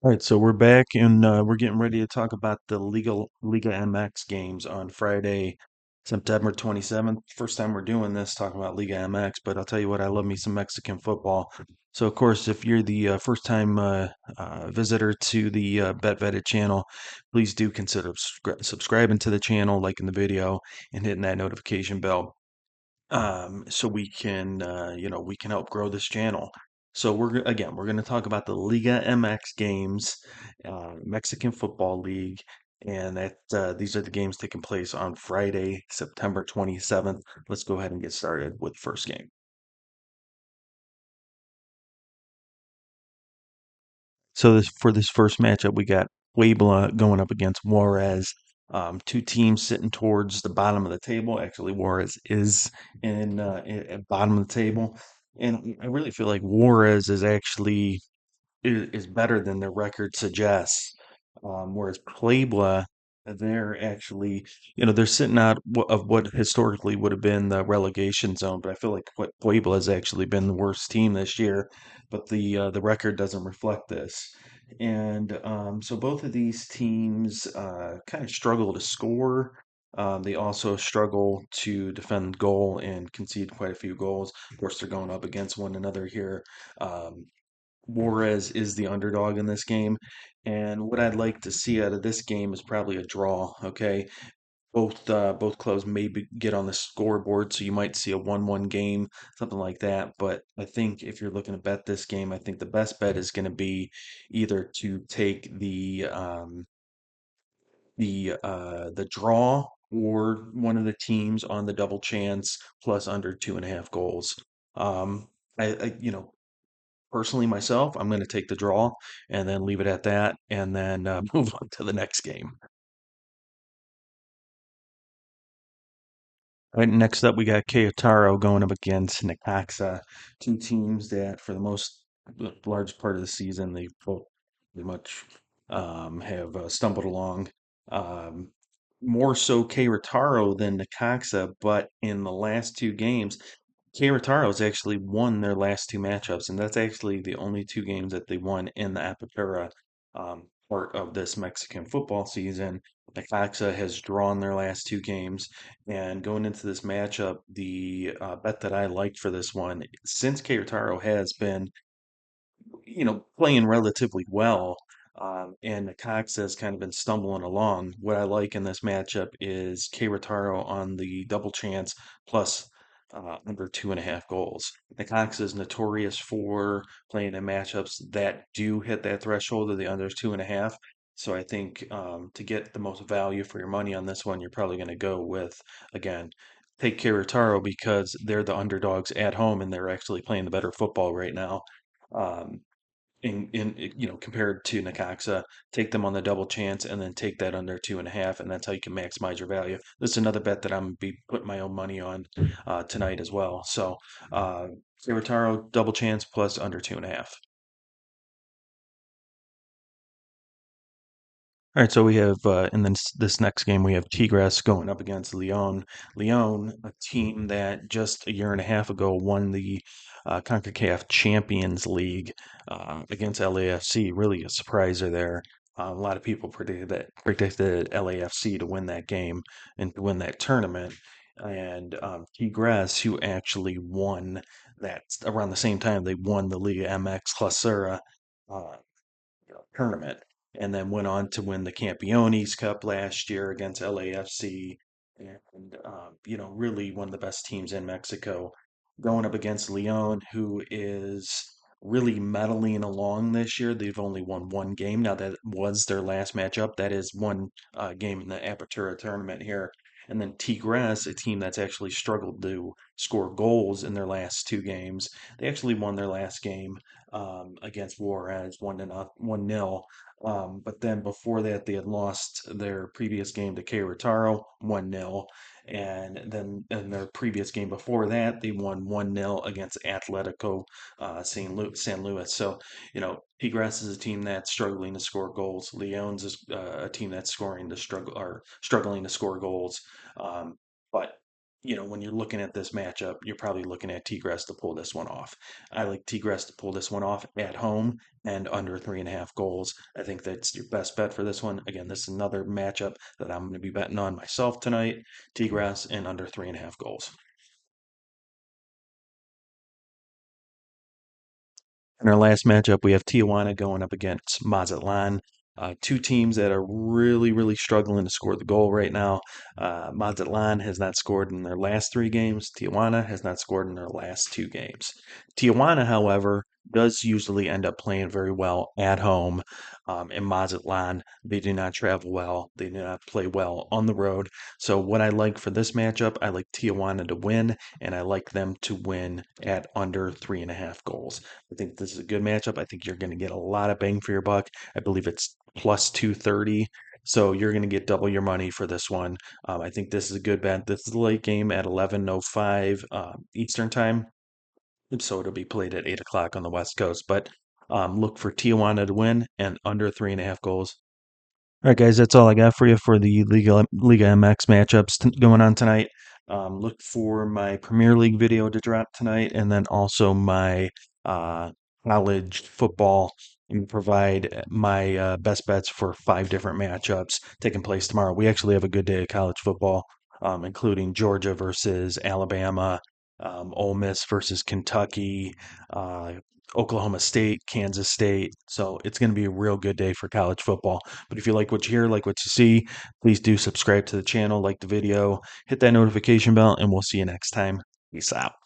All right, so we're back and we're getting ready to talk about the Liga MX games on Friday, September 27th. First time we're doing this, talking about Liga MX, but I'll tell you what, I love me some Mexican football. So, of course, if you're the first time visitor to the Bet Vetted channel, please do consider subscribing to the channel, liking the video, and hitting that notification bell so we can we can help grow this channel. So we're going to talk about the Liga MX games, Mexican Football League, and that these are the games taking place on Friday, September 27th. Let's go ahead and get started with the first game. So this for this first matchup, we got Puebla going up against Juarez. Two teams sitting towards the bottom of the table. Actually, Juarez is at bottom of the table, and I really feel like Juarez is better than their record suggests. Whereas Puebla, they're actually, they're sitting out of what historically would have been the relegation zone. But I feel like Puebla has actually been the worst team this year, but the record doesn't reflect this. And so both of these teams kind of struggle to score. They also struggle to defend goal and concede quite a few goals. Of course, they're going up against one another here. Um, Juarez is the underdog in this game. And what I'd like to see out of this game is probably a draw. Okay, both clubs maybe get on the scoreboard, so you might see a 1-1 game, something like that. But I think if you're looking to bet this game, I think the best bet is going to be either to take the draw or one of the teams on the double chance plus under 2.5 goals. Um, I personally, myself, I'm going to take the draw and then leave it at that, and then move on to the next game. All right, next up, we got Kayotaro going up against Necaxa, two teams that, for the large part of the season, they both pretty much have stumbled along. Um, More so Kayotaro than Necaxa, but in the last two games, Keirataro's actually won their last two matchups, and that's actually the only two games that they won in the Apertura part of this Mexican football season. Necaxa has drawn their last two games, and going into this matchup, the bet that I liked for this one, since Keirataro has been playing relatively well. And the Cox has kind of been stumbling along. What I like in this matchup is K Rotaro on the double chance plus under 2.5 goals. The Cox is notorious for playing in matchups that do hit that threshold of the under 2.5. So I think to get the most value for your money on this one, you're probably going to go with, again, take Kerataro because they're the underdogs at home and they're actually playing the better football right now. Um, compared to Necaxa, take them on the double chance and then take that under 2.5, and that's how you can maximize your value. This is another bet that I'm gonna be putting my own money on tonight as well. So, uh, Querétaro double chance plus under 2.5. All right, so we have in this next game we have Tigres going up against Leon. Leon, a team that just a year and a half ago won the CONCACAF Champions League against LAFC. Really a surpriser there. A lot of people predicted LAFC to win that game and to win that tournament. And Tigres, who actually won that around the same time they won the Liga MX Clausura uh, tournament, and then went on to win the Campeones Cup last year against LAFC, and really one of the best teams in Mexico, going up against Leon, who is really medaling along this year. They've only won one game. Now that was their last matchup. That is one game in the Apertura tournament here. And then Tigres, a team that's actually struggled to score goals in their last two games. They actually won their last game against Juarez 1-0. But then before that, they had lost their previous game to Querétaro 1-0. And then in their previous game before that, they won 1-0 against Atletico San Luis. So, Tigres is a team that's struggling to score goals. Leones is a team that's struggling to score goals. Um, but when you're looking at this matchup, you're probably looking at Tigres to pull this one off. I like Tigres to pull this one off at home and under 3.5 goals. I think that's your best bet for this one. Again, this is another matchup that I'm going to be betting on myself tonight. Tigres and under 3.5 goals. In our last matchup, we have Tijuana going up against Mazatlan. Two teams that are really, really struggling to score the goal right now. Mazatlan has not scored in their last 3 games. Tijuana has not scored in their last 2 games. Tijuana, however, does usually end up playing very well at home. In Mazatlan, they do not travel well. They do not play well on the road. So, what I like for this matchup, I like Tijuana to win, and I like them to win at under 3.5 goals. I think this is a good matchup. I think you're going to get a lot of bang for your buck. I believe it's plus 230. So you're going to get double your money for this one. I think this is a good bet. This is a late game at 11:05 Eastern time. So it'll be played at 8 o'clock on the West Coast. But look for Tijuana to win and under 3.5 goals. All right, guys, that's all I got for you for the Liga MX matchups going on tonight. Look for my Premier League video to drop tonight, and then also my uh, college football, and provide my best bets for 5 different matchups taking place tomorrow. We actually have a good day of college football, including Georgia versus Alabama, Ole Miss versus Kentucky, uh, Oklahoma State, Kansas State. So it's going to be a real good day for college football. But if you like what you hear, like what you see, please do subscribe to the channel, like the video, hit that notification bell, and we'll see you next time. Peace out.